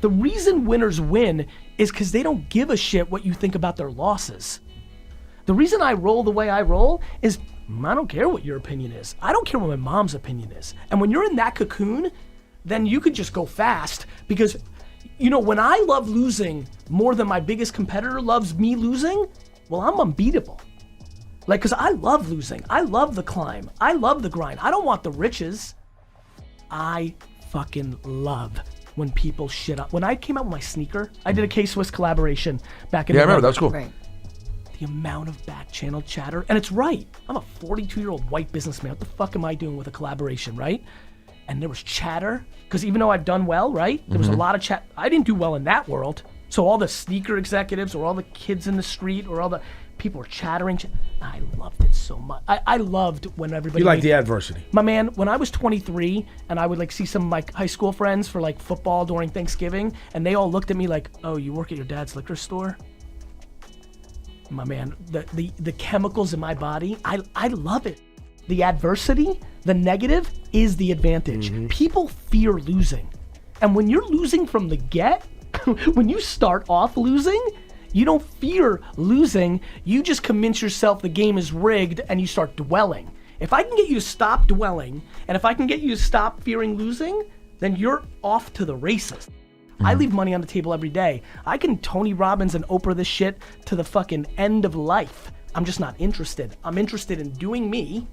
The reason winners win is because they don't give a shit what you think about their losses. The reason I roll the way I roll is I don't care what your opinion is. I don't care what my mom's opinion is. And when you're in that cocoon, then you could just go fast because, you know, when I love losing more than my biggest competitor loves me losing, well, I'm unbeatable. Like, cause I love losing. I love the climb. I love the grind. I don't want the riches. I fucking love when people shit up. When I came out with my sneaker, I did a K-Swiss collaboration back in I remember, that was cool. Right. The amount of back channel chatter, and it's right. I'm a 42-year-old white businessman. What the fuck am I doing with a collaboration, right? And there was chatter, because even though I've done well, right? There was a lot of chat. I didn't do well in that world. So all the sneaker executives or all the kids in the street or all the people were chattering. I loved it so much. I loved when everybody— You like the adversity. My man, when I was 23 and I would like see some of my high school friends for like football during Thanksgiving and they all looked at me like, oh, you work at your dad's liquor store? My man, the chemicals in my body, I love it. The adversity, the negative is the advantage. People fear losing. And when you're losing from the get, when you start off losing, you don't fear losing, you just convince yourself the game is rigged and you start dwelling. If I can get you to stop dwelling, and if I can get you to stop fearing losing, then you're off to the races. I leave money on the table every day. I can Tony Robbins and Oprah this shit to the fucking end of life. I'm just not interested. I'm interested in doing me,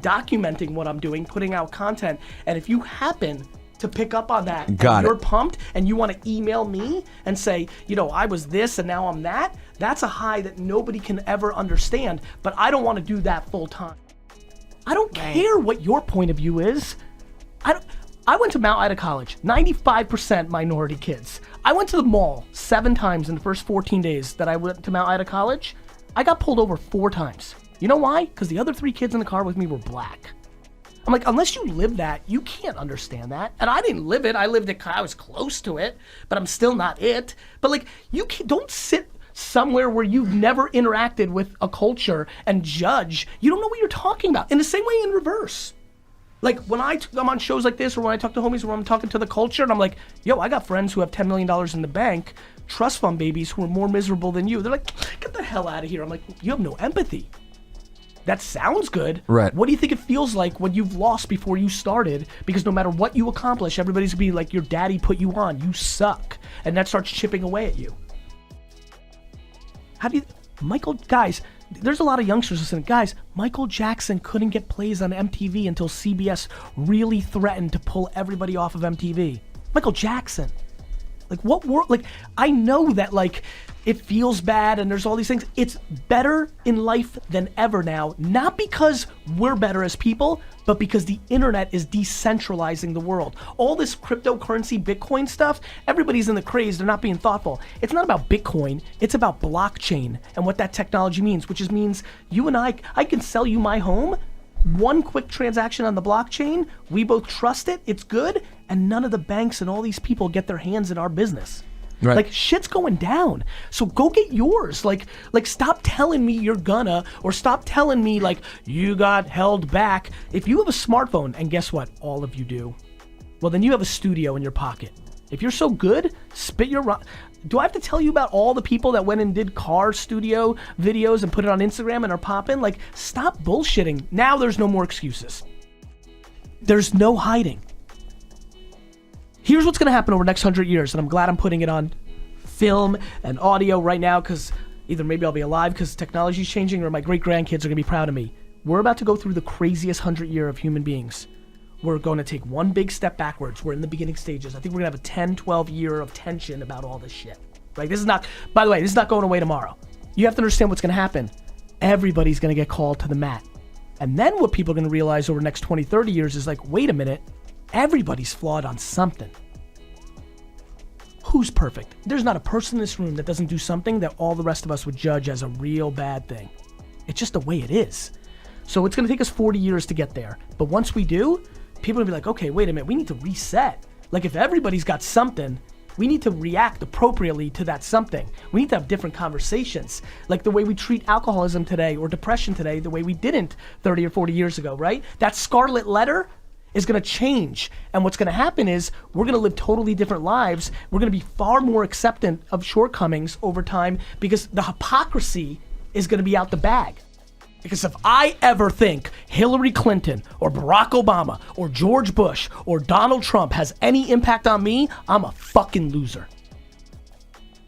documenting what I'm doing, putting out content, and if you happen to pick up on that, you're pumped, and you want to email me and say, you know, I was this and now I'm that, that's a high that nobody can ever understand, but I don't want to do that full time. I don't care what your point of view is. I went to Mount Ida College, 95% minority kids. I went to the mall 7 times in the first 14 days that I went to Mount Ida College. I got pulled over 4 times. You know why? Because the other 3 kids in the car with me were black. I'm like, unless you live that, you can't understand that. And I didn't live it. I lived it, I was close to it, but I'm still not it. But like, don't sit somewhere where you've never interacted with a culture and judge. You don't know what you're talking about. In the same way in reverse. Like when I'm on shows like this or when I talk to homies where I'm talking to the culture and I'm like, yo, I got friends who have $10 million in the bank, trust fund babies who are more miserable than you. They're like, get the hell out of here. I'm like, you have no empathy. That sounds good. Right. What do you think it feels like when you've lost before you started? Because no matter what you accomplish, everybody's gonna be like, your daddy put you on, you suck. And that starts chipping away at you. Guys, there's a lot of youngsters listening. Guys, Michael Jackson couldn't get plays on MTV until CBS really threatened to pull everybody off of MTV. Michael Jackson. Like what world, like I know that like it feels bad and there's all these things. It's better in life than ever now, not because we're better as people, but because the internet is decentralizing the world. All this cryptocurrency, Bitcoin stuff, everybody's in the craze, they're not being thoughtful. It's not about Bitcoin, it's about blockchain and what that technology means, which means you and I can sell you my home, one quick transaction on the blockchain, we both trust it, it's good, and none of the banks and all these people get their hands in our business. Right. Like shit's going down. So go get yours. Like stop telling me you're gonna, or stop telling me like you got held back. If you have a smartphone, and guess what? All of you do. Well, then you have a studio in your pocket. If you're so good, spit your do I have to tell you about all the people that went and did car studio videos and put it on Instagram and are popping? Like, stop bullshitting. Now there's no more excuses. There's no hiding. Here's what's gonna happen over the next 100 years, and I'm glad I'm putting it on film and audio right now, because either maybe I'll be alive because technology's changing, or my great-grandkids are gonna be proud of me. We're about to go through the craziest 100 year of human beings. We're going to take one big step backwards. We're in the beginning stages. I think we're gonna have a 10, 12 year of tension about all this shit. Like this is not, by the way, this is not going away tomorrow. You have to understand what's gonna happen. Everybody's gonna get called to the mat. And then what people are gonna realize over the next 20, 30 years is like, wait a minute, everybody's flawed on something. Who's perfect? There's not a person in this room that doesn't do something that all the rest of us would judge as a real bad thing. It's just the way it is. So it's gonna take us 40 years to get there. But once we do, people are gonna be like, okay, wait a minute, we need to reset. Like if everybody's got something, we need to react appropriately to that something. We need to have different conversations. Like the way we treat alcoholism today or depression today, the way we didn't 30 or 40 years ago, right? That scarlet letter, is going to change. And what's going to happen is we're going to live totally different lives. We're going to be far more acceptant of shortcomings over time because the hypocrisy is going to be out the bag. Because if I ever think Hillary Clinton or Barack Obama or George Bush or Donald Trump has any impact on me, I'm a fucking loser.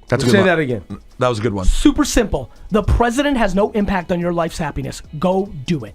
That's a good Say one. that again. That was a good one. Super simple. The president has no impact on your life's happiness. Go do it.